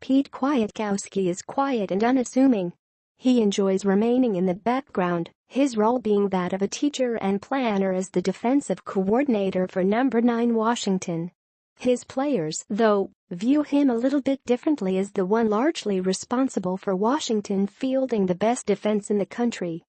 Pete Kwiatkowski is quiet and unassuming. He enjoys remaining in the background, his role being that of a teacher and planner as the defensive coordinator for number 9 Washington. His players, though, view him a little bit differently as the one largely responsible for Washington fielding the best defense in the country.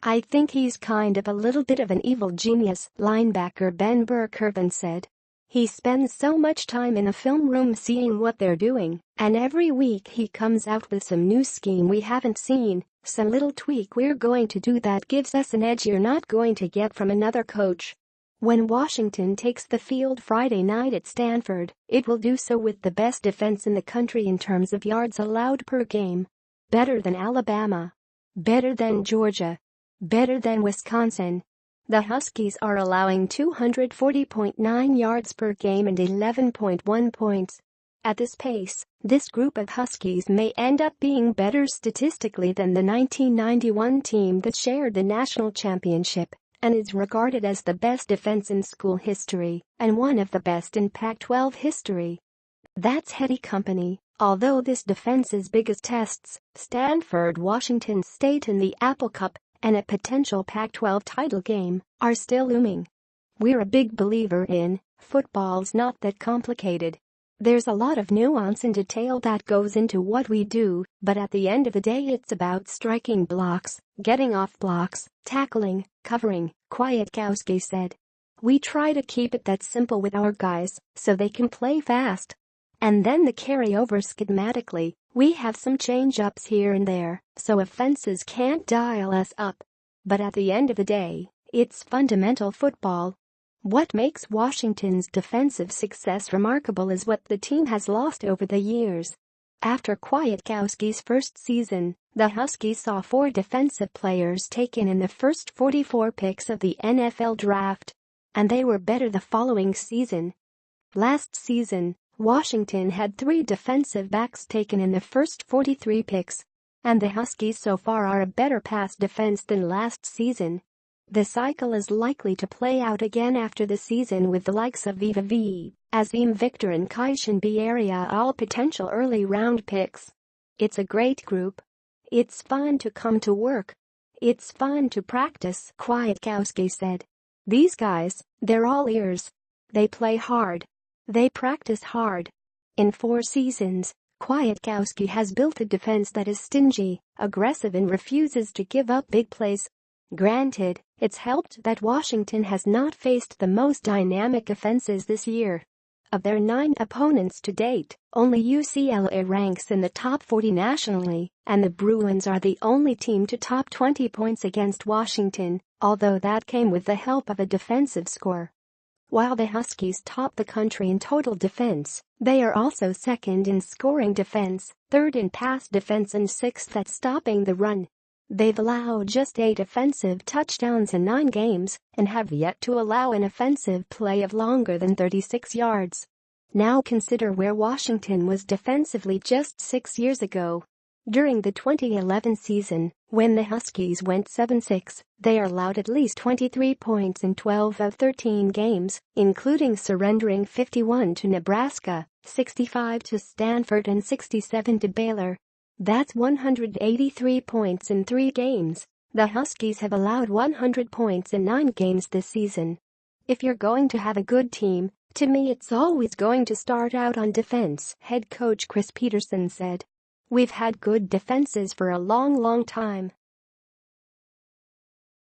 "I think he's kind of a little bit of an evil genius," linebacker Ben Burke-Irvin said. "He spends so much time in the film room seeing what they're doing, and every week he comes out with some new scheme we haven't seen, some little tweak we're going to do that gives us an edge you're not going to get from another coach." When Washington takes the field Friday night at Stanford, it will do so with the best defense in the country in terms of yards allowed per game. Better than Alabama. Better than Georgia. Better than Wisconsin. The Huskies are allowing 240.9 yards per game and 11.1 points. At this pace, this group of Huskies may end up being better statistically than the 1991 team that shared the national championship and is regarded as the best defense in school history and one of the best in Pac-12 history. That's heady company, although this defense's biggest tests, Stanford, Washington State in the Apple Cup, and a potential Pac-12 title game, are still looming. We're a big believer in football's not that complicated. There's a lot of nuance and detail that goes into what we do, but at the end of the day it's about striking blocks, getting off blocks, tackling, covering, Kwiatkowski said. "We try to keep it that simple with our guys so they can play fast. And then the carryover schematically, we have some change-ups here and there so offenses can't dial us up. But at the end of the day, it's fundamental football." What makes Washington's defensive success remarkable is what the team has lost over the years. After Kwiatkowski's first season, the Huskies saw 4 defensive players taken in the first 44 picks of the NFL draft. And they were better the following season. Last season, Washington had 3 defensive backs taken in the first 43 picks. And the Huskies so far are a better pass defense than last season. The cycle is likely to play out again after the season with the likes of Viva V, Azim Victor and Kaishan Bieria all potential early round picks. "It's a great group. It's fun to come to work. It's fun to practice," Kwiatkowski said. "These guys, they're all ears. They play hard. They practice hard." In 4 seasons, Kwiatkowski has built a defense that is stingy, aggressive and refuses to give up big plays. Granted, it's helped that Washington has not faced the most dynamic offenses this year. Of their 9 opponents to date, only UCLA ranks in the top 40 nationally, and the Bruins are the only team to top 20 points against Washington, although that came with the help of a defensive score. While the Huskies top the country in total defense, they are also second in scoring defense, third in pass defense and 6th at stopping the run. They've allowed just 8 offensive touchdowns in 9 games and have yet to allow an offensive play of longer than 36 yards. Now consider where Washington was defensively just 6 years ago. During the 2011 season, when the Huskies went 7-6, they allowed at least 23 points in 12 of 13 games, including surrendering 51 to Nebraska, 65 to Stanford and 67 to Baylor. That's 183 points in 3 games. The Huskies have allowed 100 points in 9 games this season. If you're going to have a good team, to me it's always going to start out on defense, head coach Chris Peterson said. "We've had good defenses for a long time.